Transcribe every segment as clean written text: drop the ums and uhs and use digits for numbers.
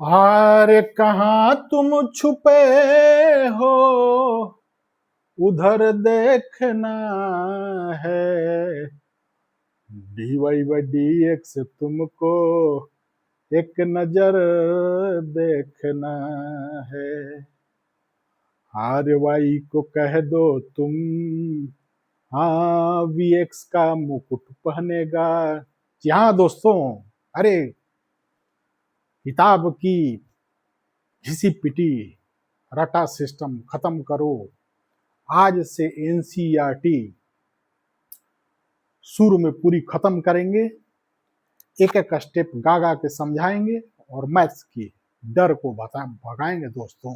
अरे कहाँ तुम छुपे हो, उधर देखना है। डीवाई बाई डी एक्स तुमको एक नजर देखना है। आर वाई को कह दो तुम, हाँ वी एक्स का मुकुट पहनेगा। जी हाँ दोस्तों, अरे किताब की घिसी पिटी रटा सिस्टम खत्म करो। आज से एनसीईआरटी शुरू में पूरी खत्म करेंगे, एक एक स्टेप गा गा के समझाएंगे और मैथ्स की डर को भगाएंगे। दोस्तों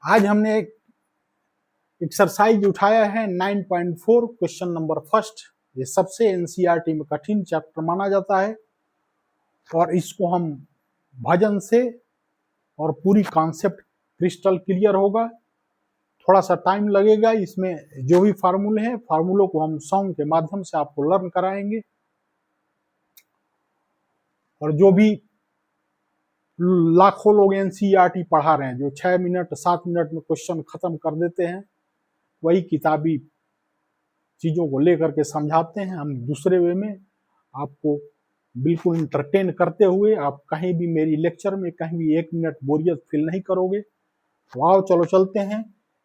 आज हमने एक एक्सरसाइज उठाया है 9.4 क्वेश्चन नंबर फर्स्ट। ये सबसे एनसीईआरटी में कठिन चैप्टर माना जाता है और इसको हम भजन से और पूरी कॉन्सेप्ट क्रिस्टल क्लियर होगा। थोड़ा सा टाइम लगेगा, इसमें जो भी फार्मूले हैं फार्मूलों को हम सॉन्ग के माध्यम से आपको लर्न कराएंगे और जो भी लाखों लोग एनसीईआरटी पढ़ा रहे हैं जो 6 मिनट 7 मिनट में क्वेश्चन खत्म कर देते हैं, वही किताबी चीजों को लेकर के समझाते हैं हम दूसरे वे में, आपको बिल्कुल इंटरटेन करते हुए। आप कहीं भी मेरी लेक्चर में कहीं भी 1 मिनट बोरियत फील नहीं करोगे। तो आओ चलो चलते हैं।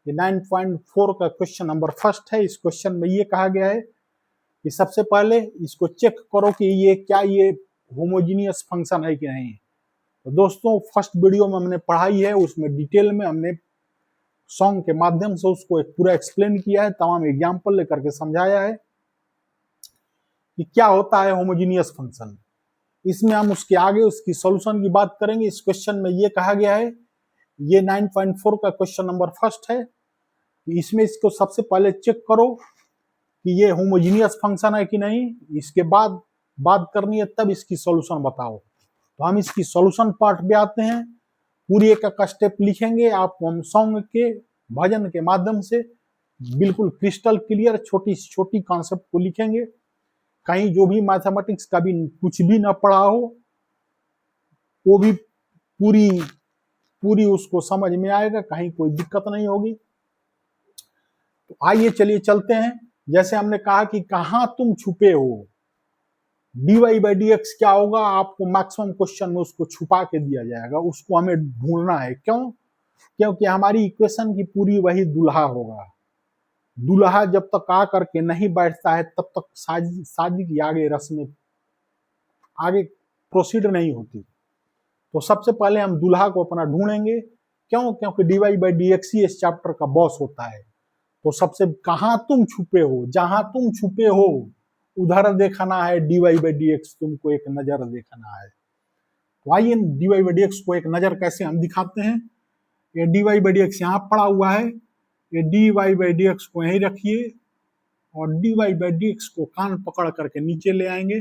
ये 9.4 का क्वेश्चन नंबर फर्स्ट है। इस क्वेश्चन में ये कहा गया है कि सबसे पहले इसको चेक करो कि ये होमोजीनियस फंक्शन है कि नहीं। तो दोस्तों फर्स्ट वीडियो में हमने पढ़ाई है, उसमें डिटेल में हमने सॉन्ग के माध्यम से उसको एक पूरा एक्सप्लेन किया है, तमाम एग्जाम्पल लेकर के समझाया है कि क्या होता है होमोजीनियस फंक्शन। इसमें हम उसके आगे उसकी सॉल्यूशन की बात करेंगे। इस क्वेश्चन में ये कहा गया है, ये 9.4 का क्वेश्चन नंबर फर्स्ट है, इसमें इसको सबसे पहले चेक करो कि ये होमोजीनियस फंक्शन है कि नहीं। इसके बाद बात करनी है, तब इसकी सॉल्यूशन बताओ। तो हम इसकी सॉल्यूशन पार्ट पे आते हैं, पूरी एक एक स्टेप लिखेंगे। आपको हम सॉन्ग के भजन के माध्यम से बिल्कुल क्रिस्टल क्लियर छोटी छोटी कॉन्सेप्ट को लिखेंगे। कहीं जो भी मैथमेटिक्स का भी कुछ भी ना पढ़ा हो वो भी पूरी पूरी उसको समझ में आएगा, कहीं कोई दिक्कत नहीं होगी। तो आइए चलिए चलते हैं। जैसे हमने कहा कि कहाँ तुम छुपे हो, डीवाई बाई डी एक्स क्या होगा, आपको मैक्सिमम क्वेश्चन में उसको छुपा के दिया जाएगा, उसको हमें ढूंढना है। क्यों? क्योंकि हमारी इक्वेशन की पूरी वही दुल्हा होगा। दुल्हा जब तक आ करके नहीं बैठता है तब तक शादी की आगे रस्में आगे प्रोसीड नहीं होती। तो सबसे पहले हम दुल्हा को अपना ढूंढेंगे। क्यों? क्योंकि डीवाई बाई डी एक्स ही इस चैप्टर का बॉस होता है। तो सबसे कहाँ तुम छुपे हो, जहां तुम छुपे हो उधर देखना है। डीवाई बाई डी एक्स तुमको एक नजर देखना है। तो आइए डीवाई बाई डी एक्स को एक नजर कैसे हम दिखाते हैं। ये डीवाई बाई डी एक्स यहाँ पड़ा हुआ है, ये डीवाई बाई डी एक्स को यहीं रखिए और डीवाई बाई डी एक्स को कान पकड़ करके नीचे ले आएंगे।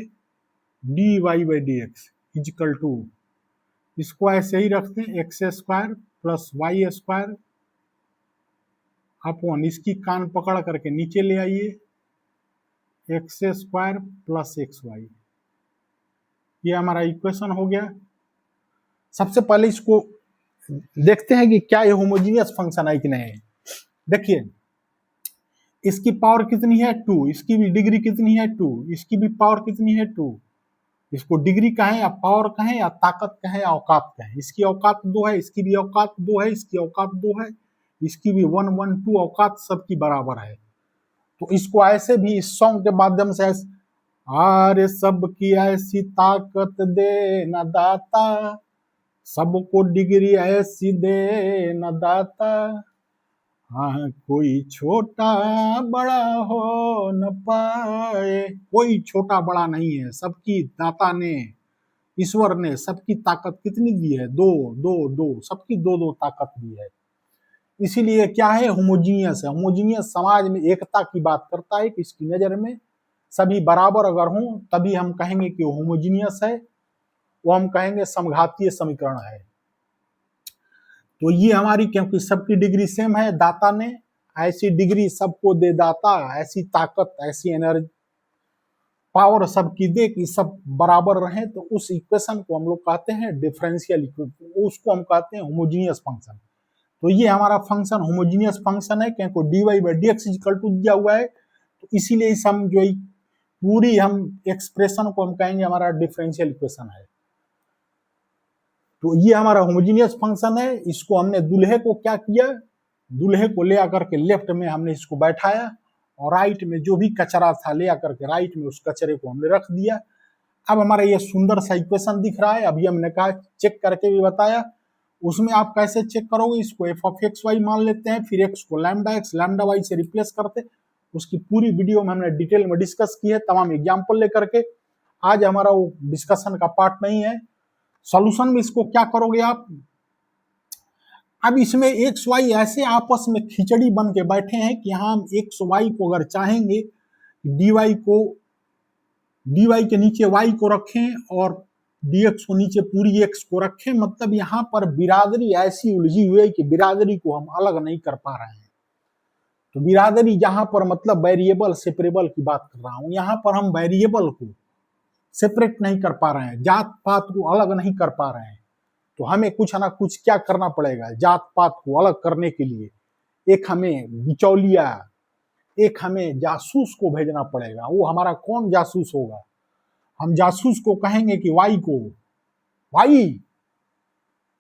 D y by D x equal to, इसको ऐसे ही रखते हैं, x square plus Y square upon, इसकी कान पकड़ करके नीचे ले आइए, x square plus x y. ये हमारा इक्वेशन हो गया। सबसे पहले इसको देखते हैं कि क्या ये होमोजीनियस फंक्शन है कि नहीं। देखिए इसकी पावर कितनी है 2, इसकी भी डिग्री कितनी है 2, इसकी भी पावर कितनी है 2। इसको डिग्री कहें या पावर कहें या ताकत कहें या औकात कहें, इसकी औकात 2 है, इसकी भी औकात 2 है, इसकी औकात 2 है, इसकी भी 1 1 2 औकात सबकी बराबर है। तो इसको ऐसे भी इस सॉन्ग के माध्यम से आरे सबकी ऐसी ताकत दे न दाता, सबको डिग्री ऐसी दे न दाता, हाँ कोई छोटा बड़ा हो न पाए। कोई छोटा बड़ा नहीं है, सबकी दाता ने, ईश्वर ने सबकी ताकत कितनी दी है, दो दो दो, सबकी दो दो ताकत दी है। इसीलिए क्या है, होमोजीनियस है। होमोजीनियस समाज में एकता की बात करता है कि इसकी नजर में सभी बराबर अगर हों तभी हम कहेंगे कि होमोजीनियस है, वो हम कहेंगे समघातीय समीकरण है। तो ये हमारी, क्योंकि सबकी डिग्री सेम है, दाता ने ऐसी डिग्री सबको दे दाता, ऐसी ताकत ऐसी एनर्जी पावर सबकी दे कि सब बराबर रहे, तो उस इक्वेशन को हम लोग कहते हैं डिफरेंशियल इक्वेशन, उसको हम कहते हैं होमोजीनियस फंक्शन। तो ये हमारा फंक्शन होमोजीनियस फंक्शन है, क्योंकि d Y by D x equal to दिया हुआ है, तो इसीलिए इस हम जो पूरी हम एक्सप्रेशन को हम कहेंगे हमारा डिफरेंशियल इक्वेशन है। तो ये हमारा होमोजीनियस फंक्शन है। इसको हमने दूल्हे को क्या किया, दूल्हे को ले आकर के लेफ्ट में हमने इसको बैठाया, और राइट में जो भी कचरा था ले आकर के राइट में उस कचरे को हमने रख दिया। अब हमारा ये सुंदर सा इक्वेशन दिख रहा है। अभी हमने कहा चेक करके भी बताया, उसमें आप कैसे चेक करोगे, इसको एफ ऑफ एक्स वाई मान लेते हैं, फिर एक्स को लैम्डा एक्स लैम्डा वाई से रिप्लेस करते, उसकी पूरी वीडियो में हमने डिटेल में डिस्कस की है तमाम एग्जाम्पल लेकर के। आज हमारा वो डिस्कशन का पार्ट नहीं है। सॉल्यूशन में इसको क्या करोगे आप, अब इसमें एक्स वाई ऐसे आपस में खिचड़ी बन के बैठे हैं कि यहाँ हम एक्स वाई को अगर चाहेंगे डी वाई को, डी वाई के नीचे वाई को रखें और dx को नीचे पूरी x को रखें, मतलब यहाँ पर बिरादरी ऐसी उलझी हुई है कि बिरादरी को हम अलग नहीं कर पा रहे हैं। तो बिरादरी जहां पर मतलब वेरिएबल सेपरेबल की बात कर रहा हूं, यहाँ पर हम वेरिएबल को सेपरेट नहीं कर पा रहे हैं, जात पात को अलग नहीं कर पा रहे हैं। तो हमें कुछ ना कुछ क्या करना पड़ेगा जात पात को अलग करने के लिए, एक हमें बिचौलिया, एक हमें जासूस को भेजना पड़ेगा। वो हमारा कौन जासूस होगा, हम जासूस को कहेंगे कि वाई को, वाई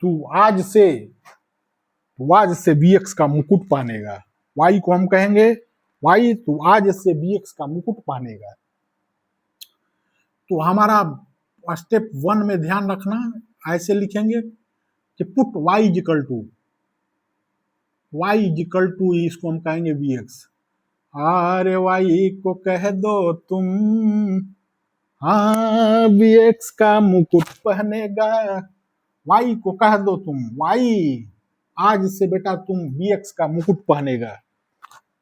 तू आज से bx का मुकुट पहनेगा। वाई को हम कहेंगे वाई तू आज से bx का मुकुट पहनेगा। तो हमारा स्टेप 1 में ध्यान रखना, ऐसे लिखेंगे कि पुट वाई इक्वल टू इसको हम कहेंगे bx। अरे वाई को कह दो तुम, हाँ bx का मुकुट पहनेगा। वाई को कह दो तुम, वाई आज से बेटा तुम bx का मुकुट पहनेगा।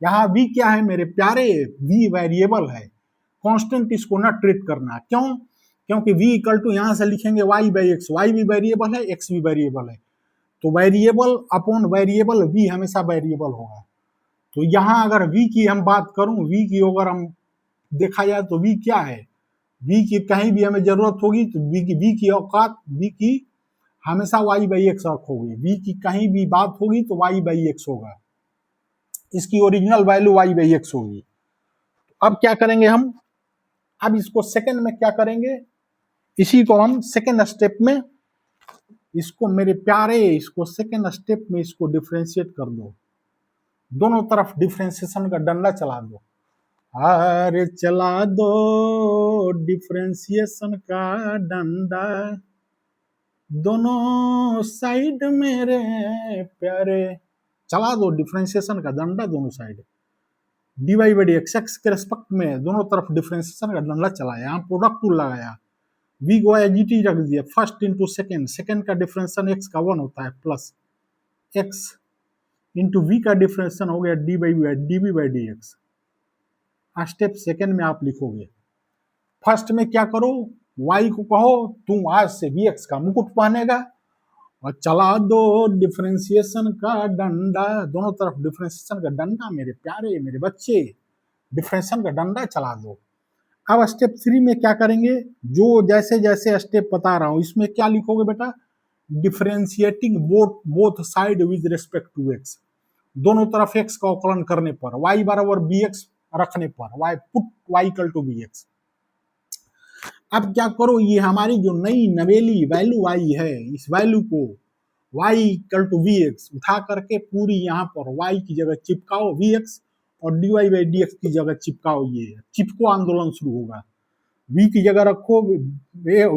यहाँ v क्या है मेरे प्यारे, v वेरिएबल है, कांस्टेंट इसको ना ट्रीट करना। क्यों, क्योंकि v इक्वल टू यहाँ से लिखेंगे y बाई एक्स, y भी वेरिएबल है x भी वेरिएबल है, तो वेरिएबल अपॉन वेरिएबल v हमेशा वेरिएबल होगा। तो यहाँ अगर v की हम बात करूं, v की अगर हम देखा जाए तो v क्या है, v की कहीं भी हमें जरूरत होगी तो v की औकात, v की हमेशा y बाई एक्स रखोगे, v की कहीं भी बात होगी तो y बाई एक्स होगा, इसकी original value y by x होगी। अब क्या करेंगे हम, अब इसको सेकंड में क्या करेंगे, इसी को हम सेकंड स्टेप में, इसको मेरे प्यारे, इसको सेकंड स्टेप में इसको डिफरेंशिएट कर दो, दोनों तरफ डिफरेंशिएशन का डंडा चला दो। अरे चला दो डिफरेंशिएशन का डंडा दोनों साइड मेरे प्यारे, चला दो डिफरेंशिएशन का डंडा दोनों side. D Y by D x x के रेस्पेक्ट में दोनों तरफ डिफरेंशिएशन का डंडा चलाया, यहाँ प्रोडक्ट टूल लगाया, v को एजीटी रख दिया, फर्स्ट इंटू सेकेंड, सेकेंड का डिफरेंशिएशन x का 1 होता है प्लस x इंटू v का डिफरेंशिएशन हो गया d B by D x. Step second में आप लिखोगे, फर्स्ट में क्या करो, y को कहो तुम आज से bx का मुकुट पहनेगा, और चला दो डिफरेंशिएशन का डंडा, दोनों तरफ डिफरेंशिएशन का डंडा मेरे प्यारे मेरे बच्चे, डिफरेंशिएशन का डंडा चला दो। अब स्टेप 3 में क्या करेंगे, जो जैसे जैसे स्टेप बता रहा हूं इसमें क्या लिखोगे बेटा, differentiating both side with respect to x, दोनों तरफ x का अवकलन करने पर, y बराबर bx रखने पर, y put y equal to bx। अब क्या करो, ये हमारी जो नई नवेली वैल्यू आई है, इस वैल्यू को y इक्वल टू bx उठा करके पूरी यहाँ पर y की जगह चिपकाओ vx, और dy बाई dx की जगह चिपकाओ, ये चिपको आंदोलन शुरू होगा। v की जगह रखो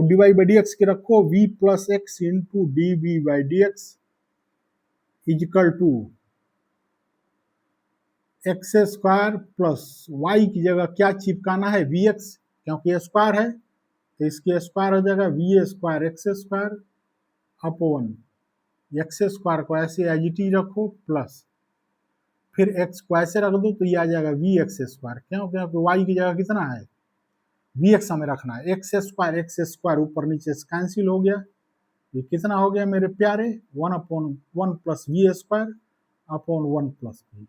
dy बाई dx की रखो v plus x into d B by D x equal to x square plus y की जगह क्या चिपकाना है vx, क्योंकि स्क्वायर है तो इसकी स्क्वायर हो जाएगा v square x square upon x square को ऐसे एजिटी रखो प्लस फिर एक्स को ऐसे रख दो तो ये आ जाएगा वी एक्स स्क्वायर, क्यों, क्योंकि वाई की जगह कितना है वी एक्स हमें रखना है, एक्स स्क्वायर ऊपर नीचे से कैंसिल हो गया, ये कितना हो गया मेरे प्यारे 1 upon 1 plus v square upon 1 plus v.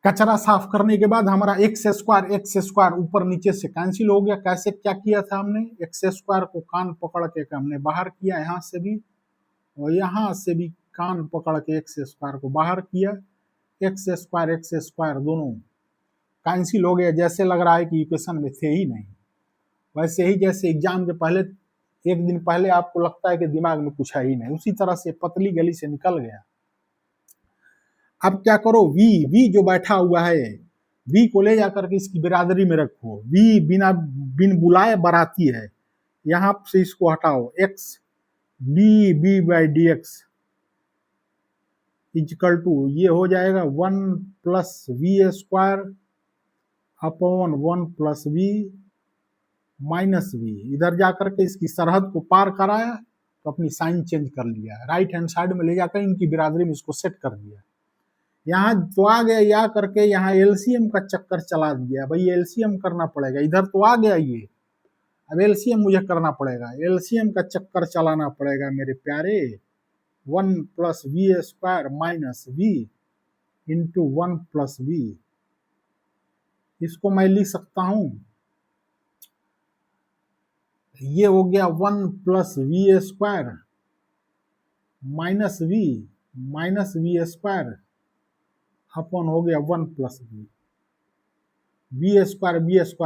कचरा साफ करने के बाद हमारा एक्स स्क्वायर ऊपर नीचे से कैंसिल हो गया। कैसे क्या किया था हमने, एक्स स्क्वायर को कान पकड़ के हमने बाहर किया, यहाँ से भी और यहाँ से भी कान पकड़ के एक्स स्क्वायर को बाहर किया। एक्स स्क्वायर दोनों कैंसिल हो गया, जैसे लग रहा है कि इक्वेशन में थे ही नहीं। वैसे ही जैसे एग्जाम के पहले एक दिन पहले आपको लगता है कि दिमाग में कुछ है ही नहीं, उसी तरह से पतली गली से निकल गया। अब क्या करो, वी जो बैठा हुआ है, वी को ले जाकर के इसकी बिरादरी में रखो। वी बिन बुलाए बराती है, यहां से इसको हटाओ। X D B by D x equal to ये हो जाएगा 1 plus v square upon 1 plus v minus v. इधर जाकर के इसकी सरहद को पार कराया तो अपनी साइन चेंज कर लिया, राइट हैंड साइड में ले जाकर इनकी बिरादरी में इसको सेट कर दिया। यहाँ तो आ गया, या करके यहाँ एलसीएम का चक्कर चला दिया। भाई एलसीएम करना पड़ेगा, इधर तो आ गया ये, अब एलसीएम मुझे करना पड़ेगा, एलसीएम का चक्कर चलाना पड़ेगा मेरे प्यारे। 1 plus v square minus v into 1 plus v, इसको मैं लिख सकता हूं, ये हो गया 1 plus v square minus v square upon हो गया 1 प्लस वी। बी स्क्वायर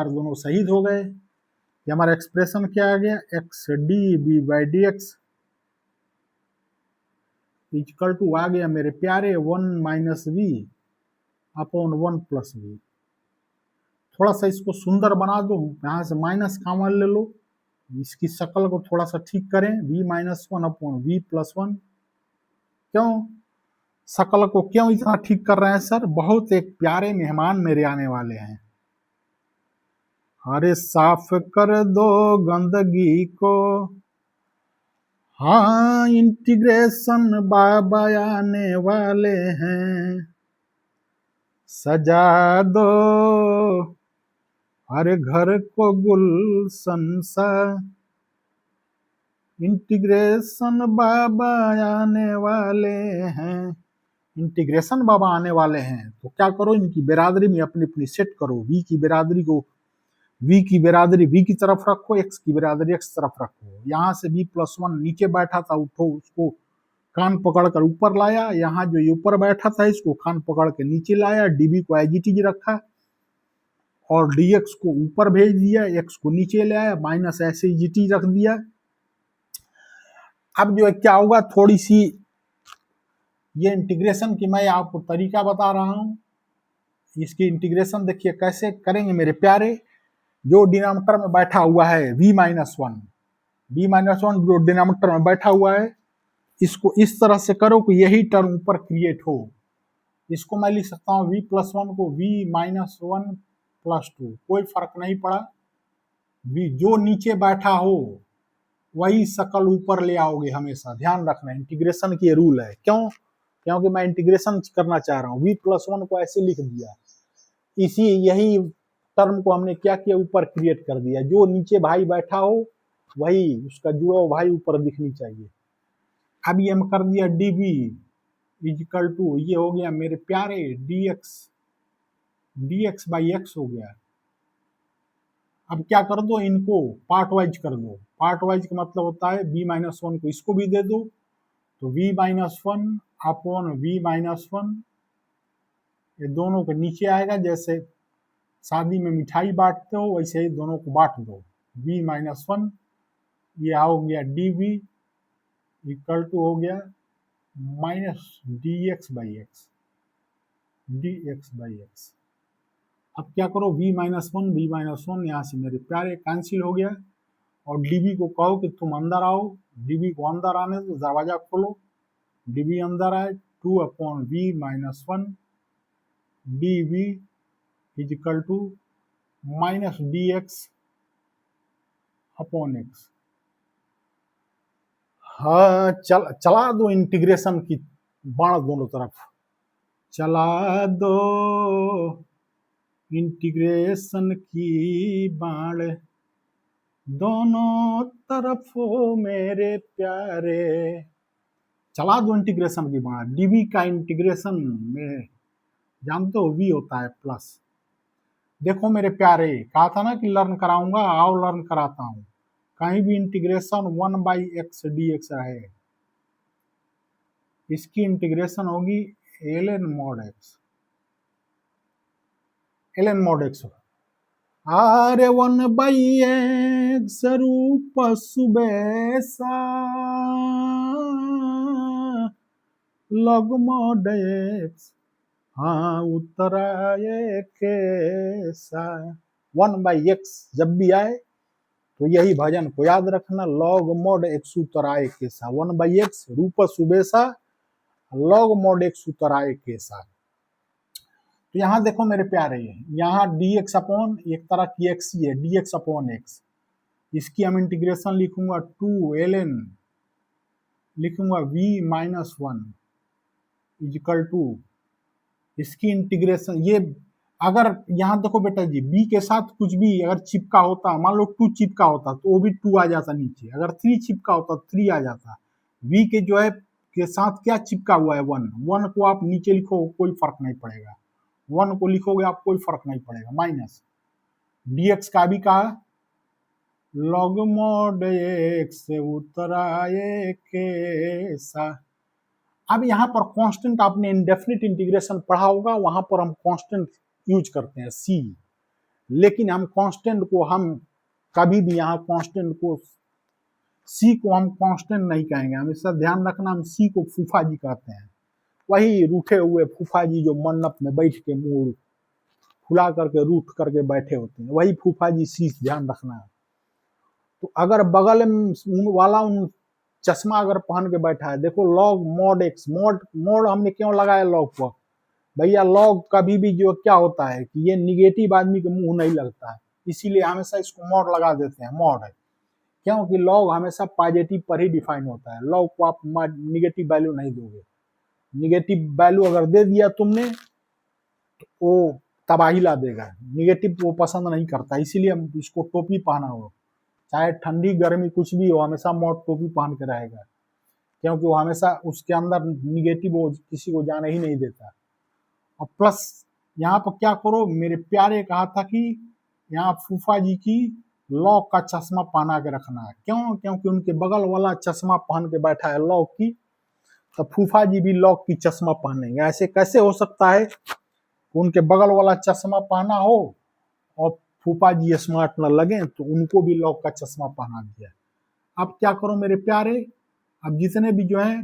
दोनों शहीद हो गए। ये हमारा एक्सप्रेशन क्या आ गया, X D B by D x equal to आ गया मेरे प्यारे 1 minus V upon 1 plus V. थोड़ा सा इसको सुंदर बना दो, यहाँ से माइनस कॉमन ले लो, इसकी शक्ल को थोड़ा सा ठीक करें, v minus 1 upon v plus 1। क्यों शक्ल को क्यों इतना ठीक कर रहे हैं सर, बहुत एक प्यारे मेहमान मेरे आने वाले हैं। अरे साफ कर दो गंदगी को, हाँ इंटीग्रेशन बाबा आने वाले हैं, सजा दो हर घर को गुलशन सा, इंटीग्रेशन बाबा आने वाले हैं। इंटीग्रेशन बाबा आने वाले हैं तो क्या करो, इनकी बिरादरी में अपनी अपनी सेट करो। वी की बिरादरी वी की तरफ रखो, एक्स की बिरादरी एक्स तरफ रखो। यहाँ से v प्लस 1 नीचे बैठा था, उठो उसको कान पकड़कर ऊपर लाया, यहाँ जो ऊपर बैठा था इसको कान पकड़ के नीचे लाया, डीबी को एजीटीज रखा और डीएक्स को ऊपर भेज दिया, एक्स को नीचे ले आया, माइनस ऐसे जीटी रख दिया। अब जो है क्या होगा, थोड़ी सी ये इंटीग्रेशन की मैं आपको तरीका बता रहा हूं, इसकी इंटीग्रेशन देखिए कैसे करेंगे मेरे प्यारे। जो डिनोमिनेटर में बैठा हुआ है v माइनस वन जो डिनोमिनेटर में बैठा हुआ है, इसको इस तरह से करो कि यही टर्म ऊपर क्रिएट हो। इसको मैं लिख सकता हूँ v प्लस 1 को v माइनस 1 प्लस 2, कोई फर्क नहीं पड़ा, v जो नीचे बैठा हो वही शकल ऊपर ले आओगे हमेशा, ध्यान रखना इंटीग्रेशन की रूल है। क्यों, क्योंकि मैं इंटीग्रेशन करना चाह रहा हूँ। v प्लस 1 को ऐसे लिख दिया, इसी यही टर्म को हमने क्या किया, ऊपर क्रिएट कर दिया, जो नीचे भाई बैठा हो वही उसका जुड़ा भाई ऊपर दिखनी चाहिए। अब ये हम कर दिया dv इक्वल टू, ये हो गया मेरे प्यारे dx बाई एक्स हो गया। अब क्या कर दो, इनको पार्ट वाइज कर दो। पार्ट वाइज का मतलब होता है v माइनस 1 को इसको भी दे दो, तो v minus 1 upon v minus 1, ये दोनों के नीचे आएगा, जैसे शादी में मिठाई बांटते हो वैसे ही दोनों को बांट दो। v माइनस 1 ये हो गया dv इक्वल टू हो गया माइनस dx बाई एक्स। अब क्या करो, v माइनस 1 यहाँ से मेरे प्यारे कैंसिल हो गया, और dv को कहो कि तुम अंदर आओ, dv को अंदर आने दो, दरवाजा खोलो, dv अंदर आए, 2 upon v minus 1 dv equal to minus dx upon x. हाँ चला दो इंटीग्रेशन की बाण दोनों तरफ, चला दो इंटीग्रेशन की बाण दोनों तरफ मेरे प्यारे, चला दो इंटीग्रेशन की बाण। डीबी का इंटीग्रेशन में जानते हो v होता है प्लस। देखो मेरे प्यारे, कहा था ना कि लर्न कराऊंगा, आओ लर्न कराता हूं। कहीं भी इंटीग्रेशन 1/x dx रहे, इसकी इंटीग्रेशन होगी ln mod x, ln mod x। अरे 1/x रूप सुबेसा log mod x, हाँ उत्तर आए कैसा। 1/x जब भी आए तो यही भजन को याद रखना, log mod x उत्तर आए कैसा। 1/x रूप सुबेसा log mod x उत्तर आए कैसा। तो यहाँ देखो मेरे प्यारे, यहाँ dx अपॉन एक तरह की x ही है, dx अपॉन x, इसकी हम इंटीग्रेशन लिखूंगा 2 ln, लिखूंगा v माइनस 1 इजिकल टू, इसकी इंटीग्रेशन ये, अगर यहाँ देखो बेटा जी b के साथ कुछ भी अगर चिपका होता, मान लो 2 चिपका होता तो वो भी 2 आ जाता नीचे, अगर 3 चिपका होता तो 3 आ जाता। v के जो है के साथ क्या चिपका हुआ है 1, 1 को आप नीचे लिखो कोई फर्क नहीं पड़ेगा, 1 को लिखोगे आप कोई फर्क नहीं पड़ेगा, माइनस dx का भी कहा log mod x से उत्तर आए कैसा। अब यहाँ पर कांस्टेंट आपने इंडेफिनिट इंटीग्रेशन पढ़ा होगा, वहां पर हम कांस्टेंट यूज करते हैं c, लेकिन हम कांस्टेंट को हम कभी भी यहाँ कांस्टेंट को c को हम कांस्टेंट नहीं कहेंगे, हमेशा ध्यान रखना, हम c को फूफा जी कहते हैं। वही रूठे हुए फूफा जी जो मंडप में बैठ के मुंह फुला करके रूठ करके बैठे होते हैं, वही फूफा जी c, ध्यान रखना। तो अगर बगल में वाला उन चश्मा अगर पहन के बैठा है, देखो log mod x, mod हमने क्यों लगाया log पर, भैया log कभी भी जो क्या होता है कि ये निगेटिव आदमी के मुंह नहीं लगता है, इसीलिए हमेशा इसको mod लगा देते हैं, mod है क्योंकि log हमेशा पॉजिटिव पर ही डिफाइन होता है, log को आप निगेटिव वैल्यू नहीं दोगे, निगेटिव वैल्यू अगर दे दिया तुमने तो वो तबाही ला देगा, निगेटिव वो पसंद नहीं करता, इसीलिए हम इसको टोपी पहना हो, चाहे ठंडी गर्मी कुछ भी हो, हमेशा mod टोपी पहन के रहेगा, क्योंकि वो हमेशा उसके अंदर निगेटिव वो किसी को जाने ही नहीं देता। और प्लस यहाँ पर क्या करो मेरे प्यारे, कहा था कि यहाँ फूफा जी की लॉक का चश्मा पहना के रखना है, क्यों, क्योंकि उनके बगल वाला चश्मा पहन के बैठा है लॉक की, तो फूफा जी भी लॉक की चश्मा पहनेंगे। ऐसे कैसे हो सकता है उनके बगल वाला चश्मा पहना हो और फूफा जी स्मार्ट न लगे, तो उनको भी लॉक का चश्मा पहना दिया। अब क्या करो मेरे प्यारे, अब जितने भी जो है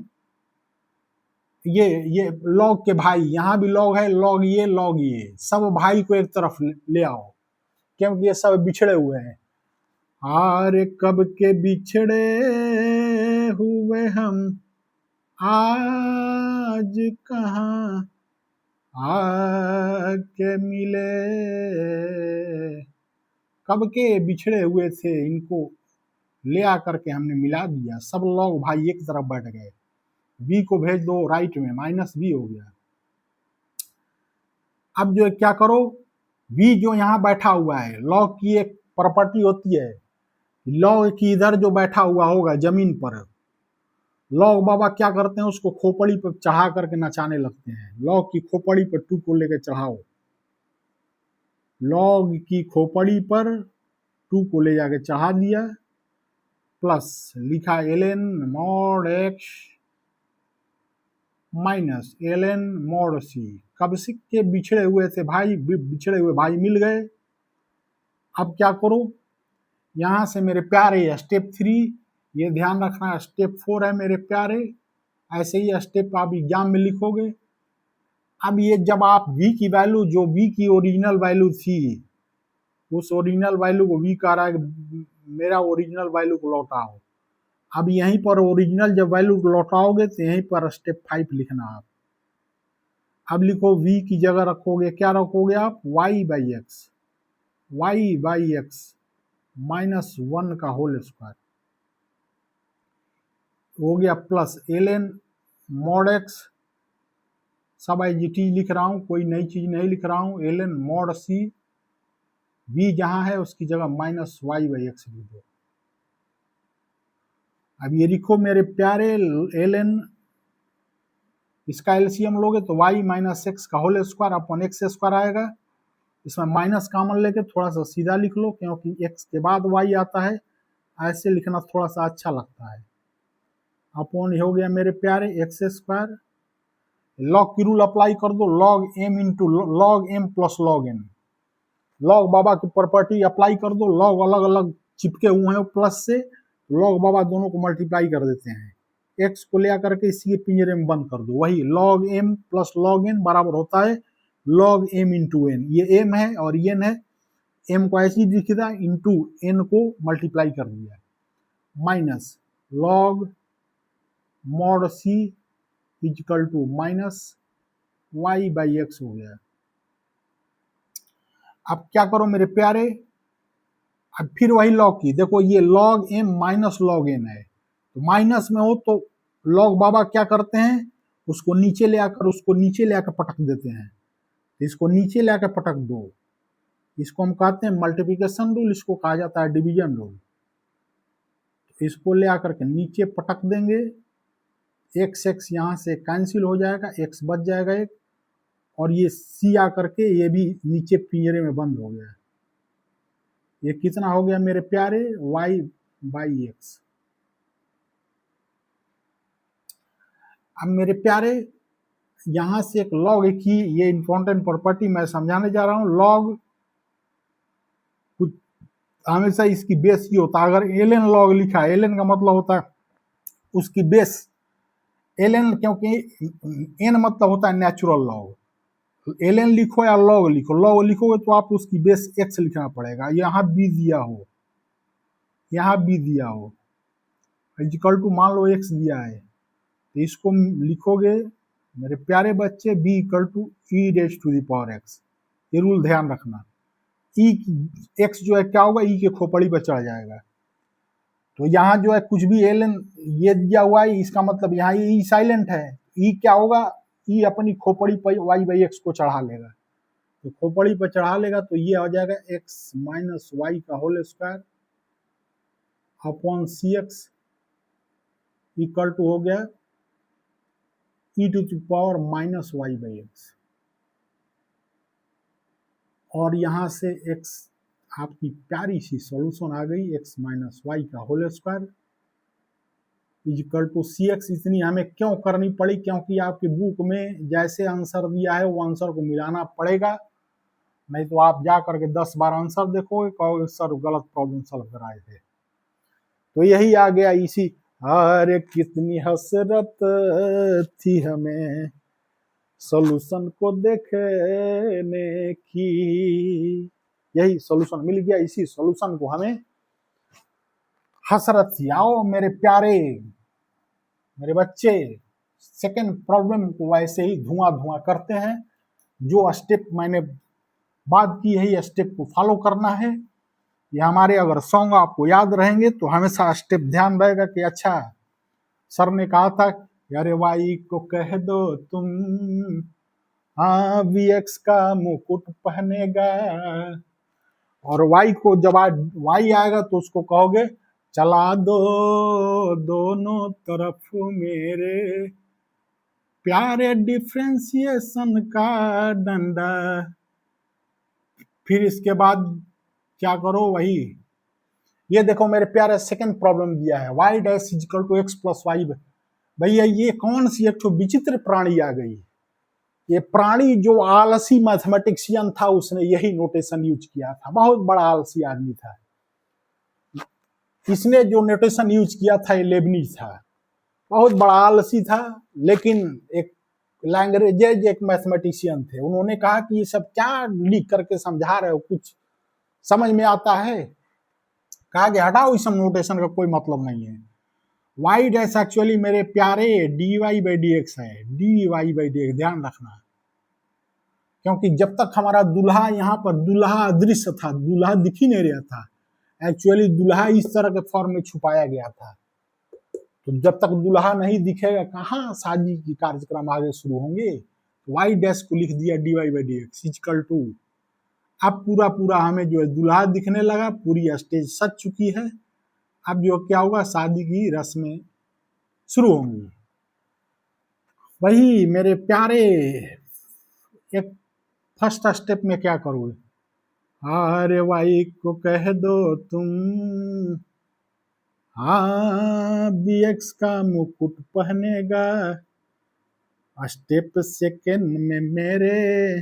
ये लॉग के भाई, यहाँ भी लॉग है, लॉग ये सब भाई को एक तरफ ले आओ, क्योंकि ये सब बिछड़े हुए हैं। आरे कब के बिछड़े हुए हम, आज कहाँ आके मिले, कब के बिछड़े हुए थे, इनको ले आकर के हमने मिला दिया, सब लोग भाई एक तरफ बैठ गए। v को भेज दो राइट में, माइनस v हो गया। अब जो क्या करो, v जो यहाँ बैठा हुआ है, लॉग की एक प्रॉपर्टी होती है, लॉग की इधर जो बैठा हुआ होगा जमीन पर, लॉग बाबा क्या करते हैं उसको खोपड़ी पर चढ़ा करके नचाने लगते हैं, लॉग की खोपड़ी पर 2 को लेकर चढ़ाओ, लॉग की खोपड़ी पर 2 को ले जाके चढ़ा दिया, प्लस लिखा ln mod x minus ln mod c। कब से के बिछड़े हुए थे भाई, बिछड़े हुए भाई मिल गए। अब क्या करो, यहां से मेरे प्यारे स्टेप 3, ये ध्यान रखना स्टेप 4 है मेरे प्यारे, ऐसे ही स्टेप आप एग्जाम में लिखोगे। अब ये जब आप v की वैल्यू, जो v की ओरिजिनल वैल्यू थी, उस ओरिजिनल वैल्यू को v कह रहा है मेरा ओरिजिनल वैल्यू को लौटाओ। अब यहीं पर ओरिजिनल जब वैल्यू लौटाओगे तो यहीं पर स्टेप 5 लिखना आप। अब लिखो v की जगह रखोगे, क्या रखोगे आप, y बाई एक्स माइनस 1 का होल स्क्वायर हो गया, प्लस ln mod x, सब IGT लिख रहा हूं, कोई नई चीज नहीं लिख रहा हूं, ln mod c, v जहां है उसकी जगह माइनस y बाई एक्स लिख दो। अब ये लिखो मेरे प्यारे ln इसका एलसीएम लोगे तो y माइनस एक्स का whole square upon x square आएगा। इसमें माइनस कॉमन लेके थोड़ा सा सीधा लिख लो, क्योंकि x के बाद y आता है, ऐसे लिखना थोड़ा सा अच्छा लगता है। अपॉन हो गया मेरे प्यारे एक्स स्क्वायर, लॉग की रूल अप्लाई कर दो, log m into log m plus log n। Log बाबा की प्रॉपर्टी अप्लाई कर दो, लॉग अलग अलग चिपके हुए हैं प्लस से, लॉग बाबा दोनों को मल्टीप्लाई कर देते हैं, एक्स को ले आकर के इसी के पिंजरे में बंद कर दो। वही log m plus log n बराबर होता है लॉग m इंटू एन। ये m है और ये n है, m को ऐसे ही लिख दिया, इंटू n को मल्टीप्लाई कर दिया, minus log mod c equal to minus y by x हो गया। अब क्या करो मेरे प्यारे, अब फिर वही लॉग की, देखो ये log m minus log n है, तो माइनस में हो तो लॉग बाबा क्या करते हैं, उसको नीचे ले आकर पटक देते हैं, इसको नीचे ले आकर पटक दो, इसको हम कहते हैं मल्टीप्लिकेशन रूल, इसको कहा जाता है डिवीजन रूल। तो इसको ले आकर के नीचे पटक देंगे, एक्स एक्स यहाँ से कैंसिल हो जाएगा, एक्स बच जाएगा एक, और ये सी आकर के ये भी नीचे पिंजरे में बंद हो गया। ये कितना हो गया मेरे प्यारे, y बाई एक्स। अब मेरे प्यारे यहां से एक लॉग की ये इंपॉर्टेंट प्रॉपर्टी मैं समझाने जा रहा हूं। लॉग कुछ हमेशा इसकी बेस ही होता है, अगर एल एन लॉग लिखा है, एल एन का मतलब होता है उसकी बेस, एल एन, क्योंकि एन मतलब होता है नेचुरल लॉग, एल एन लिखो या लॉग लिखो, लॉग लिखोगे तो आप उसकी बेस एक्स लिखना पड़ेगा, यहाँ बी दिया हो, यहाँ बी दिया हो, इक्वल टू मान लो एक्स दिया है, तो इसको लिखोगे मेरे प्यारे बच्चे b equal to e raise to the power x. ये रूल ध्यान रखना, ई एक्स जो है क्या होगा, ई के खोपड़ी पर चढ़ जाएगा, तो यहाँ जो है कुछ भी एल एन ये दिया हुआ है, इसका मतलब यहाँ ये ई साइलेंट है, ई क्या होगा, ई अपनी खोपड़ी पर वाई बाई एक्स को चढ़ा लेगा, तो खोपड़ी पर चढ़ा लेगा तो ये हो जाएगा एक्स माइनस वाई का whole square upon C X equal to हो गया E to the power minus Y by X, और यहाँ से x आपकी प्यारी सी सॉल्यूशन आ गई, x माइनस वाई का whole square equal to c x. इतनी हमें क्यों करनी पड़ी, क्योंकि आपकी बुक में जैसे आंसर दिया है वो आंसर को मिलाना पड़ेगा, नहीं तो आप जा करके 10 बार आंसर देखोगे, कहोगे सर गलत प्रॉब्लम सॉल्व कराए थे। तो यही आ गया इसी, अरे कितनी हसरत थी हमें सॉल्यूशन को देखने की, यही सॉल्यूशन मिल गया, इसी सॉल्यूशन को हमें हसरत थी। आओ मेरे प्यारे मेरे बच्चे, सेकंड प्रॉब्लम को वैसे ही धुआं धुआं करते हैं, जो स्टेप मैंने बात की है ये स्टेप को फॉलो करना है। ये हमारे अगर सॉन्ग आपको याद रहेंगे तो हमेशा स्टेप ध्यान रहेगा कि अच्छा सर ने कहा था अरे वाई को कह दो तुम, हाँ वी एक्स का मुकुट पहनेगा, और वाई को जब वाई आएगा तो उसको कहोगे चला दो दोनों तरफ मेरे प्यारे डिफ्रेंसिएशन का डंडा। फिर इसके बाद क्या करो, वही ये देखो मेरे प्यारे सेकंड प्रॉब्लम दिया है y dash equal to x plus y. भैया ये कौन सी एक तो विचित्र प्राणी आ गई, ये प्राणी जो आलसी मैथमेटिशियन था उसने यही नोटेशन यूज किया था, बहुत बड़ा आलसी आदमी था, इसने जो नोटेशन यूज किया था ये लेबनीज था, बहुत बड़ा आलसी था, लेकिन एक लैंग्वेजेज एक मैथमेटिशियन थे, उन्होंने कहा कि ये सब क्या लिख करके समझा रहे हो, कुछ समझ में आता है, कहा कि हटाओ इस नोटेशन का कोई मतलब नहीं है। वाई डैश एक्चुअली मेरे प्यारे D Y by D X है, D Y by D X, ध्यान रखना, क्योंकि जब तक हमारा दूल्हा यहाँ पर दूल्हा अदृश्य था, दूल्हा दिख ही नहीं रहा था, एक्चुअली दूल्हा इस तरह के फॉर्म में छुपाया गया था, तो जब तक दूल्हा नहीं दिखेगा कहाँ शादी की कार्यक्रम आगे शुरू होंगे, वाई डैश को लिख दिया d Y by D x equal to, अब पूरा पूरा हमें जो है दूल्हा दिखने लगा, पूरी स्टेज सज चुकी है, अब जो क्या होगा शादी की रस्में शुरू होंगी। वही मेरे प्यारे, एक फर्स्ट स्टेप में क्या करोगे, अरे वाई को कह दो तुम, हाँ बीएक्स का मुकुट पहनेगा, स्टेप सेकेंड में मेरे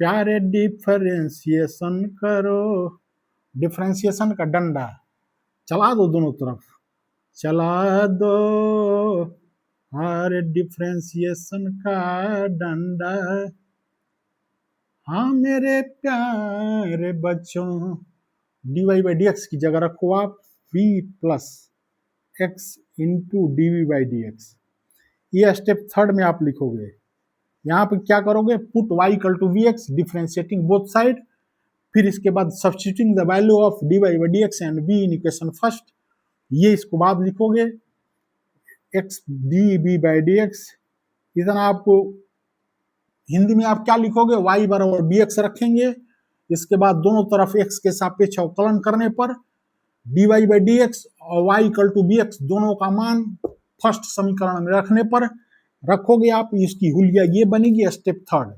प्यारे डिफरेंशिएशन करो, डिफरेंशिएशन का डंडा चला दो दोनों तरफ, चला दो हर डिफरेंशिएशन का डंडा, हाँ मेरे प्यारे बच्चों, d Y by D x की जगह रखो आप v plus x into d v by D x. ये स्टेप थर्ड में आप लिखोगे। यहाँ पे क्या करोगे, put y equal to v x differentiating both side, फिर इसके बाद substituting the value of d Y by D x and b in equation first, ये इसको बाद लिखोगे x D B by D x. इतना आपको हिंदी में आप क्या लिखोगे, y बराबर बी एक्स रखेंगे, इसके बाद दोनों तरफ x के सापेक्ष अवकलन करने पर d Y by D x और y equal to b x दोनों का मान फर्स्ट समीकरण में रखने पर रखोगे आप, इसकी हुलिया ये बनेगी स्टेप थर्ड।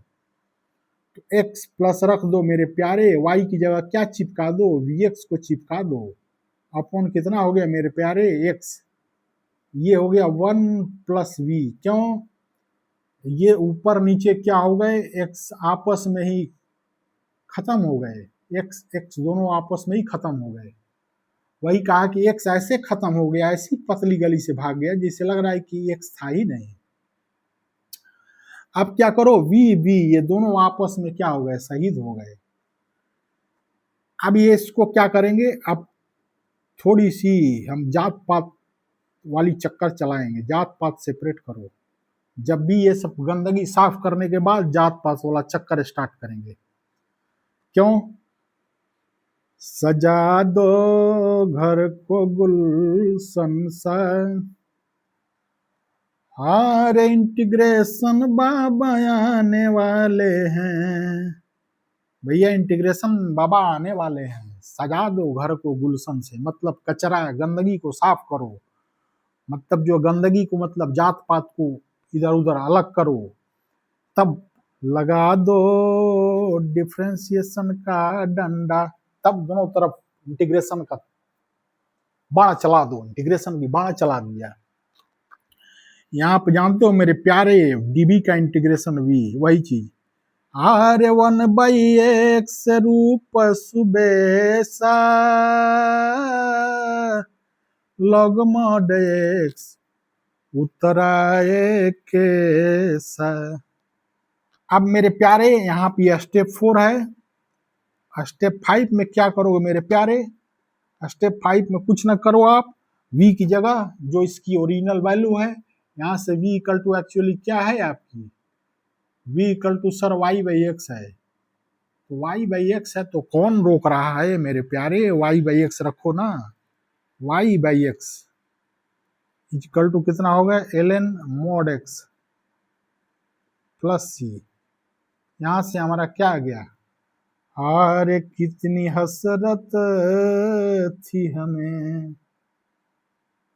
तो x प्लस रख दो मेरे प्यारे, y की जगह क्या चिपका दो, vx को चिपका दो, अपॉन कितना हो गया मेरे प्यारे x, ये हो गया 1 प्लस v, क्यों ये ऊपर नीचे क्या हो गए, x आपस में ही खत्म हो गए, x x दोनों आपस में ही खत्म हो गए। वही कहा कि x ऐसे खत्म हो गया, ऐसी पतली गली से भाग गया जिससे लग रहा है कि x था ही नहीं। अब क्या करो, v v ये दोनों आपस में क्या हो गए, शहीद हो गए। अब ये इसको क्या करेंगे, अब थोड़ी सी हम जात पात वाली चक्कर चलाएंगे, जात पात सेपरेट करो। जब भी ये सब गंदगी साफ करने के बाद जात पात वाला चक्कर स्टार्ट करेंगे। क्यों, सजा दो घर को गुलशन सा, अरे इंटीग्रेशन बाबा आने वाले हैं, भैया इंटीग्रेशन बाबा आने वाले हैं। सजा दो घर को गुलशन से मतलब कचरा गंदगी को साफ करो, मतलब जो गंदगी को मतलब जात पात को इधर उधर अलग करो, तब लगा दो डिफरेंशिएशन का डंडा, तब दोनों तरफ इंटीग्रेशन का बाण चला दो, इंटीग्रेशन की बाण चला दिया। यहाँ पे जानते हो मेरे प्यारे, डीबी का इंटीग्रेशन भी वही चीज, आर 1/x रूप सुबेसा लॉग मॉड x उत्तराए के सा। अब मेरे प्यारे यहाँ पे स्टेप 4 है। स्टेप 5 में क्या करोगे मेरे प्यारे, स्टेप 5 में कुछ ना करो आप, v की जगह जो इसकी ओरिजिनल वैल्यू है, यहाँ से v इक्वल टू एक्चुअली क्या है आपकी, v equal to sir y by x है, तो y बाई एक्स है तो कौन रोक रहा है मेरे प्यारे, y बाई एक्स रखो ना, y by x equal to कितना होगा, ln mod x plus c। यहाँ से हमारा क्या आ गया, अरे कितनी हसरत थी हमें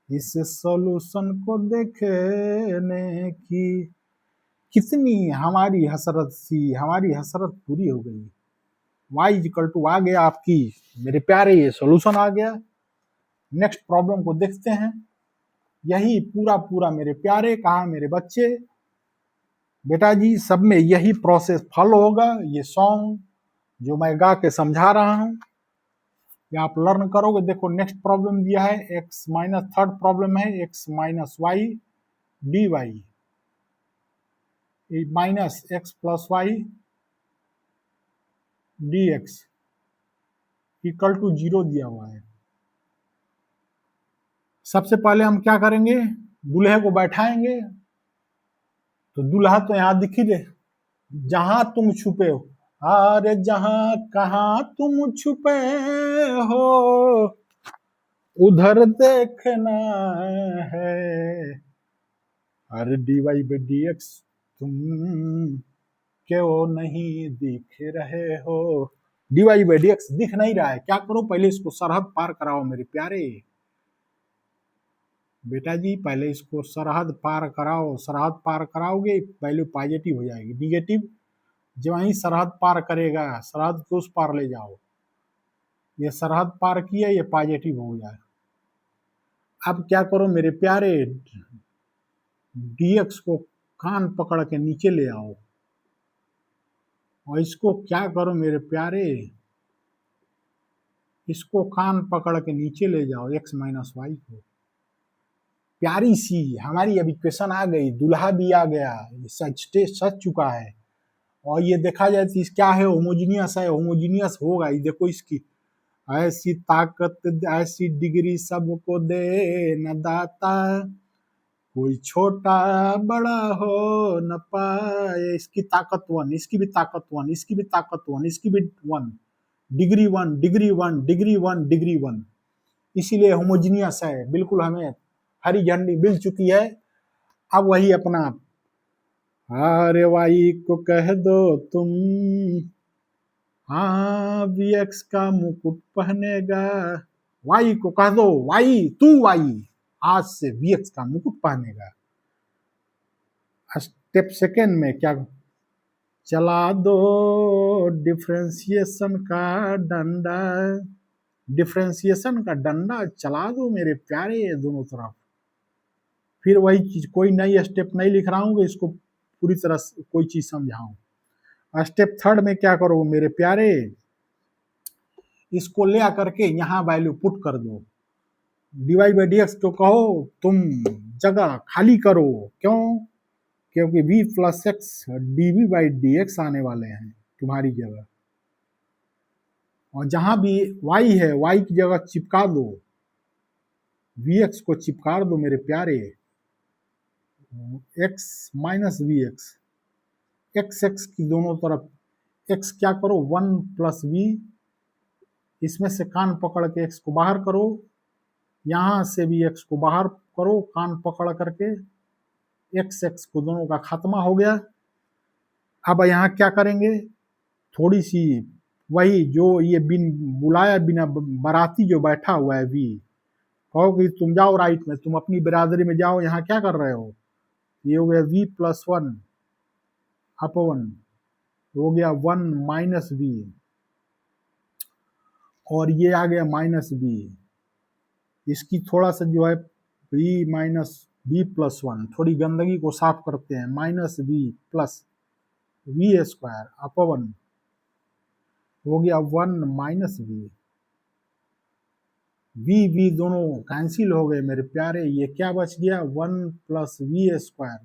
इस सॉल्यूशन को देखने की, कितनी हमारी हसरत थी, हमारी हसरत पूरी हो गई। y इक्वल टू आ गया आपकी मेरे प्यारे, ये सॉल्यूशन आ गया। नेक्स्ट प्रॉब्लम को देखते हैं। यही पूरा पूरा मेरे प्यारे, कहा मेरे बच्चे, बेटा जी सब में यही प्रोसेस फॉलो होगा। ये सॉन्ग जो मैं गा के समझा रहा हूँ ये आप लर्न करोगे। देखो नेक्स्ट प्रॉब्लम दिया है x माइनस, थर्ड प्रॉब्लम है x minus y d y minus x plus y d x equal to 0 दिया हुआ है। सबसे पहले हम क्या करेंगे, दूल्हे को बैठाएंगे, तो दूल्हा तो यहाँ दिख ही दे, जहां तुम छुपे हो, अरे जहां कहाँ तुम छुपे हो उधर देखना है, अरे d Y by D x तुम क्यों नहीं दिख रहे हो, d Y by D x दिख नहीं रहा है, क्या करो पहले इसको सरहद पार कराओ मेरे प्यारे। बेटा जी पहले इसको सरहद पार कराओ, सरहद पार कराओगे वैल्यू पॉजिटिव हो जाएगी, निगेटिव जो वहीं सरहद पार करेगा, सरहद को उस पार ले जाओ, ये सरहद पार किया, ये पॉजिटिव हो गया। अब क्या करो मेरे प्यारे, dx को कान पकड़ के नीचे ले आओ, और इसको क्या करो मेरे प्यारे, इसको कान पकड़ के नीचे ले जाओ x माइनस वाई को। प्यारी सी हमारी अब इक्वेशन आ गई, दूल्हा भी आ गया, सच चुका है। और ये देखा जाए तो क्या है, होमोजीनियस है, होमोजीनियस होगा। ये देखो इसकी ऐसी ताकत ऐसी डिग्री सबको दे न दाता, कोई छोटा बड़ा हो न पाए। इसकी ताकत 1, इसकी भी ताकत 1, इसकी भी ताकत 1, इसकी भी 1, डिग्री 1, डिग्री 1, डिग्री 1, डिग्री 1। इसीलिए होमोजीनियस है बिल्कुल, हमें हरी झंडी मिल चुकी है। अब वही अपना अरे वाई को कह दो तुम, हाँ वीएक्स का मुकुट पहनेगा। वाई को कह दो, वाई तू वाई आज से वीएक्स का मुकुट पहनेगा। स्टेप सेकेंड में क्या, चला दो डिफरेंशिएशन का डंडा, डिफरेंशिएशन का डंडा चला दो मेरे प्यारे दोनों तरफ। फिर वही चीज, कोई नई स्टेप नहीं लिख रहा हूँ, इसको पूरी तरह कोई चीज समझाऊं। स्टेप थर्ड में क्या करो मेरे प्यारे, इसको ले आकर के यहाँ वैल्यू पुट कर दो, dy बाई डी एक्स तो कहो तुम जगह खाली करो, क्यों, क्योंकि v plus x D by D x आने वाले हैं तुम्हारी जगह। और जहां भी y है y की जगह चिपका दो, vx को चिपका दो मेरे प्यारे, x minus v x, x की दोनों तरफ x क्या करो 1 प्लस वी, इसमें से कान पकड़ के x को बाहर करो, यहां से भी x को बाहर करो कान पकड़ करके, x को दोनों का खात्मा हो गया। अब यहाँ क्या करेंगे, थोड़ी सी वही जो ये बिन बुलाया बिना बाराती जो बैठा हुआ है वी, कहो कि तुम जाओ राइट में, तुम अपनी बिरादरी में जाओ, यहाँ क्या कर रहे हो, ये हो गया v प्लस 1 अपॉन हो गया 1 माइनस वी, और ये आ गया माइनस बी। इसकी थोड़ा सा जो है v माइनस बी प्लस 1, थोड़ी गंदगी को साफ करते हैं, minus b plus v square upon हो गया 1 माइनस वी, वी दोनों कैंसिल हो गए मेरे प्यारे, ये क्या बच गया 1 plus v square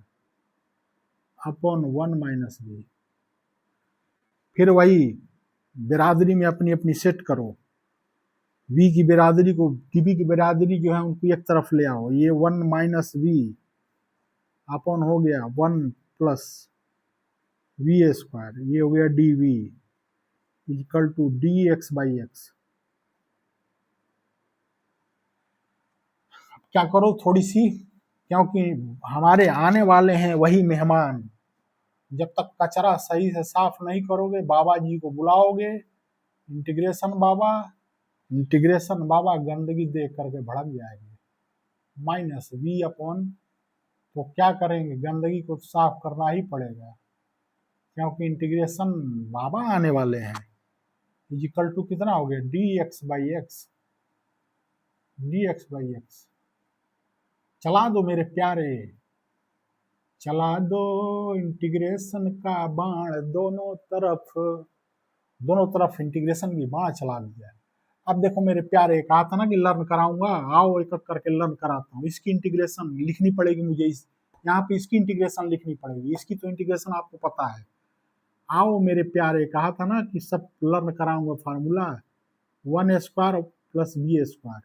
upon 1 minus v. फिर वही बिरादरी में अपनी अपनी सेट करो, v की बिरादरी को, टीबी की बिरादरी जो है उनको एक तरफ ले आओ, ये 1 माइनस वी अपॉन हो गया 1 प्लस वी स्क्वायर, ये हो गया d v equal to d x by x. क्या करो थोड़ी सी, क्योंकि हमारे आने वाले हैं वही मेहमान, जब तक कचरा सही से साफ नहीं करोगे, बाबा जी को बुलाओगे, इंटीग्रेशन बाबा, इंटीग्रेशन बाबा गंदगी देख करके भड़क जाएंगे, माइनस वी अपॉन, तो क्या करेंगे, गंदगी को साफ करना ही पड़ेगा क्योंकि इंटीग्रेशन बाबा आने वाले हैं। इक्वल टू कितना हो गया D x by x, D x by x. चला दो मेरे प्यारे, चला दो इंटीग्रेशन का बाण दोनों तरफ, दोनों तरफ इंटीग्रेशन की बाण चला दिया। अब देखो मेरे प्यारे, कहा था ना कि लर्न कराऊंगा, आओ एक एक करके लर्न कराता हूँ। इसकी इंटीग्रेशन लिखनी पड़ेगी मुझे, इस यहाँ पे इसकी इंटीग्रेशन लिखनी पड़ेगी, इसकी तो इंटीग्रेशन आपको पता है। आओ मेरे प्यारे, कहा था ना कि सब लर्न कराऊंगा formula, 1 square plus B square,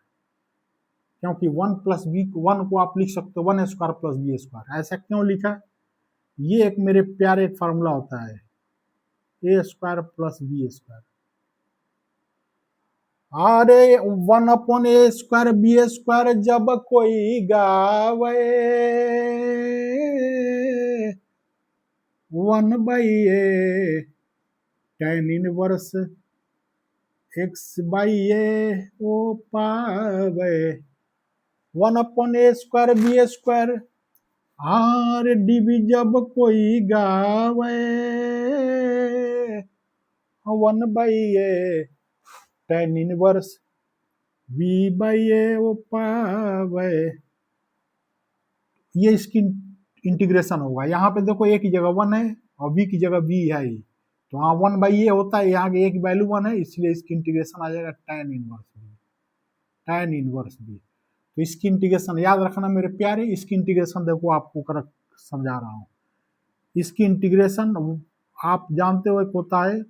क्योंकि 1 प्लस बी, 1 को आप लिख सकते हो 1 स्क्वायर प्लस बी स्क्वायर। ऐसा क्यों लिखा, ये एक मेरे प्यारे एक फार्मूला होता है, A square plus B square. अरे 1 upon A square B square जब कोई गावे, 1 by A tan inverse X by A ओ पावे, 1 upon A square B square R D B जब कोई गावे 1 by A tan inverse v by A वो पावे। ये इसकी इंटीग्रेशन होगा। यहाँ पे देखो ए की जगह 1 है और v की जगह v है ही, तो हाँ 1 बाई ए होता है, यहाँ के ए की वैल्यू 1 है, इसलिए इसकी इंटीग्रेशन आ जाएगा tan inverse v, tan inverse v। तो इसकी इंटीग्रेशन याद रखना मेरे प्यारे, इसकी इंटीग्रेशन देखो आपको करेक्ट समझा रहा हूँ। इसकी इंटीग्रेशन आप जानते हो एक होता है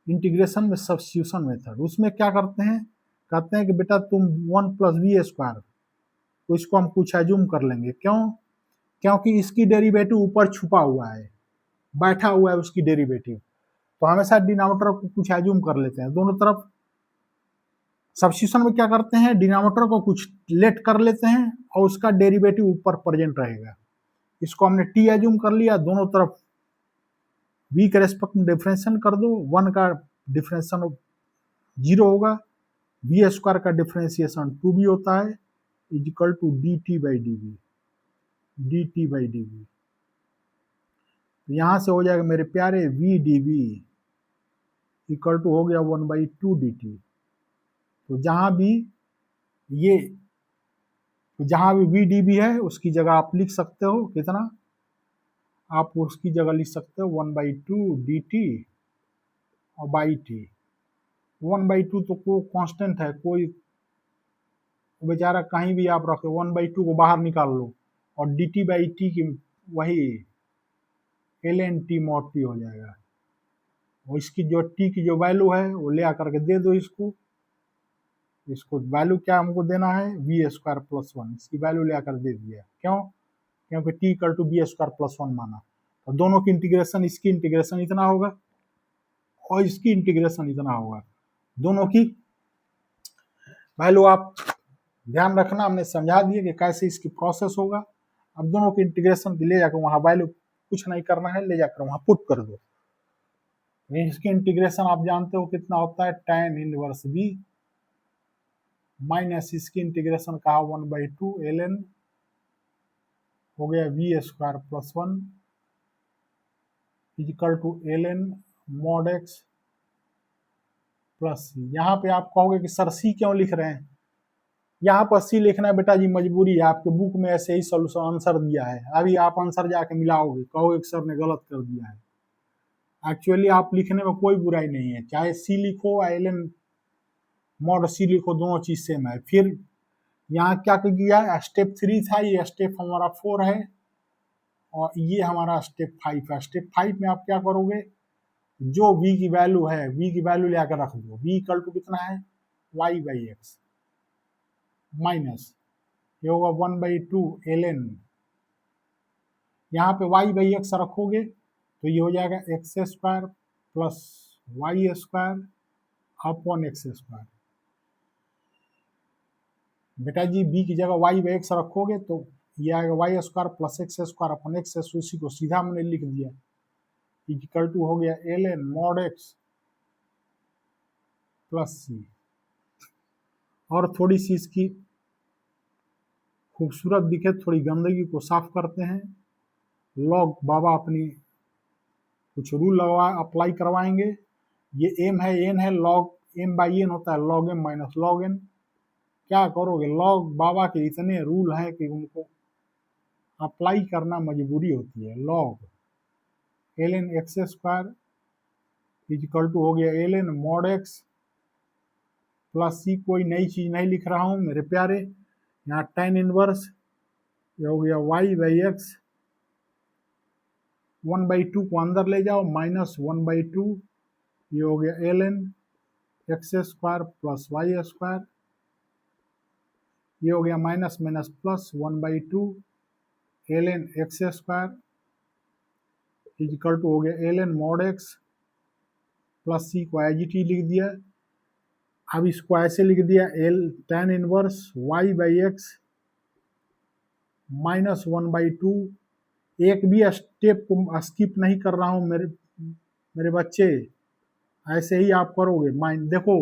इंटीग्रेशन में सब्स्टिट्यूशन मेथड, उसमें क्या करते हैं, कहते हैं कि बेटा तुम 1 प्लस वी स्क्वायर, तो इसको हम कुछ एज्यूम कर लेंगे, क्यों, क्योंकि इसकी डेरिवेटिव ऊपर छुपा हुआ है, बैठा हुआ है उसकी डेरिवेटिव, तो हमेशा डिनोमिनेटर को कुछ एज्यूम कर लेते हैं। दोनों तरफ सब्स्टिट्यूशन में क्या करते हैं, डिनोमिनेटर को कुछ लेट कर लेते हैं और उसका डेरिवेटिव ऊपर प्रेजेंट रहेगा। इसको हमने टी एज्यूम कर लिया, दोनों तरफ v के रेस्पेक्ट में डिफरेंशिएशन कर दो, 1 का डिफरेंशिएशन 0 होगा, v स्क्वायर का डिफरेंशिएशन 2b होता है, is equal to dt by dv, dt by dv। तो यहाँ से हो जाएगा मेरे प्यारे v dv इक्वल टू हो गया 1/2 dt। तो जहाँ भी ये जहाँ भी v dv है उसकी जगह आप लिख सकते हो कितना, आप उसकी जगह लिख सकते हो 1/2 dt और बाई टी। 1/2 तो को कांस्टेंट है, कोई बेचारा कहीं भी आप रखे, 1/2 को बाहर निकाल लो और dt बाई टी की वही ln t mod t हो जाएगा। और इसकी जो t की जो वैल्यू है वो ले आकर के दे दो इसको, इसको वैल्यू क्या हमको देना है, वी स्क्वायर प्लस 1, इसकी वैल्यू ले आकर दे दिया, क्यों, क्योंकि t equal to b square plus 1 माना। तो दोनों की इंटीग्रेशन, इसकी इंटीग्रेशन इतना होगा और इसकी इंटीग्रेशन इतना होगा, दोनों की वैल्यू आप ध्यान रखना, हमने समझा दिए कि कैसे इसकी प्रोसेस होगा। अब दोनों की इंटीग्रेशन ले जाकर वहाँ वैल्यू कुछ नहीं करना है, ले जाकर वहाँ पुट कर दो। इसकी इंटीग्रेशन आप जानते हो कितना होता है, tan इनवर्स b माइनस इसकी इंटीग्रेशन कहा 1/2 ln हो गया V square plus 1 equal to ln mod x plus C. यहाँ पे आप कहोगे कि सर सी क्यों लिख रहे हैं, यहाँ पर सी लिखना है बेटा जी मजबूरी है, आपके बुक में ऐसे ही सोल्यूशन आंसर दिया है, अभी आप आंसर जाके मिलाओगे, कहोगे कि सर ने गलत कर दिया है। एक्चुअली आप लिखने में कोई बुराई नहीं है, चाहे सी लिखो ln mod सी लिखो, दोनों चीज सेम है। फिर यहाँ क्या किया, स्टेप 3 था, ये स्टेप हमारा 4 है और ये हमारा स्टेप 5 है। स्टेप 5 में आप क्या करोगे, जो v की वैल्यू है, v की वैल्यू लेकर रख दो, v इक्वल टू कितना है, y बाई एक्स माइनस ये होगा 1/2 ln, यहाँ पे y बाई एक्स रखोगे तो ये हो जाएगा x square plus Y square upon x square. बेटा जी b की जगह y बाई एक्स रखोगे तो ये आएगा y square plus x square upon x, उसी को सीधा मैंने लिख दिया, इक्वल टू हो गया ln mod x प्लस सी। और थोड़ी सी इसकी खूबसूरत दिखे, थोड़ी गंदगी को साफ करते हैं, लॉग बाबा अपनी कुछ रूल लगवा अप्लाई करवाएंगे, ये एम है एन है, लॉग एम बाई एन होता है log m minus log n. क्या करोगे, लॉग बाबा के इतने रूल हैं कि उनको अप्लाई करना मजबूरी होती है। Log ln x square equal to हो गया ln mod x plus c, कोई नई चीज नहीं लिख रहा हूं मेरे प्यारे। यहाँ tan इनवर्स ये हो गया y बाई एक्स, 1/2 को अंदर ले जाओ माइनस 1/2 ये हो गया ln x square plus Y square, ये हो गया minus minus plus 1/2 ln x square equal to हो गया ln mod x plus c को एज इट ही लिख दिया। अब इसको ऐसे लिख दिया tan inverse y by x minus 1/2, एक भी स्टेप को स्किप नहीं कर रहा हूं मेरे बच्चे, ऐसे ही आप करोगे। देखो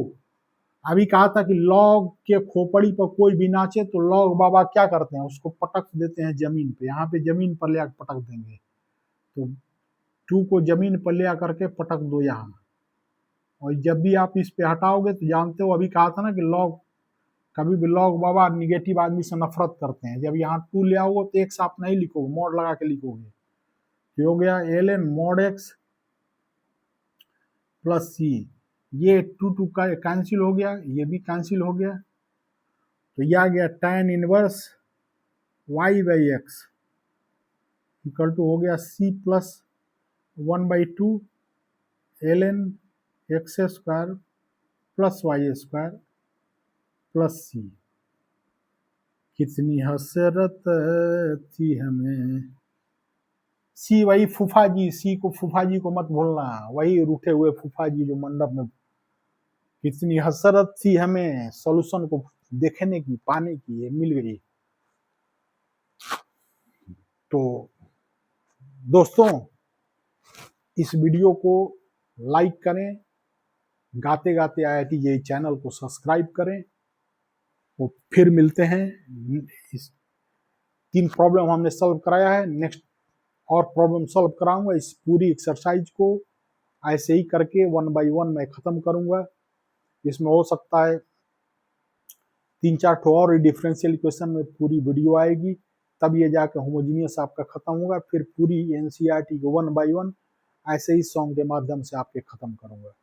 अभी कहा था कि लॉग के खोपड़ी पर कोई भी नाचे तो लॉग बाबा क्या करते हैं, उसको पटक देते हैं जमीन पे। यहाँ पे जमीन पर ले आकर पटक देंगे, तो 2 को जमीन पर ले आकर के पटक दो यहाँ। और जब भी आप इस पे हटाओगे तो जानते हो, अभी कहा था ना कि लॉग, कभी भी लॉग बाबा निगेटिव आदमी से नफरत करते हैं। जब यहाँ 2 ले आओगे तो एक साथ नहीं लिखोगे, मॉड लगा के लिखोगे। तो हो गया ln mod x प्लस सी, ये 2 का कैंसिल हो गया, ये भी कैंसिल हो गया, तो ये आ गया tan inverse y by x equal to हो गया c plus 1/2 ln x square plus Y square plus C. कितनी हसरत थी हमें, सी वही फूफा जी, सी को फूफा जी को मत भूलना, वही रूठे हुए फूफा जी जो मंडप में। कितनी हसरत थी हमें सॉल्यूशन को देखने की, पाने की, ये मिल गई। तो दोस्तों, इस वीडियो को लाइक करें, गाते गाते IIT JEE चैनल को सब्सक्राइब करें। तो फिर मिलते हैं। इस 3 प्रॉब्लम हमने सॉल्व कराया है, नेक्स्ट और प्रॉब्लम सॉल्व कराऊंगा। इस पूरी एक्सरसाइज को ऐसे ही करके 1 बाई 1 मैं खत्म करूंगा। इसमें हो सकता है 3-4 ठो और डिफरेंशियल इक्वेशन में पूरी वीडियो आएगी, तब ये जाकर होमोजीनियस आपका खत्म होगा। फिर पूरी NCERT को 1 बाई 1 ऐसे ही सॉन्ग के माध्यम से आपके खत्म करूंगा।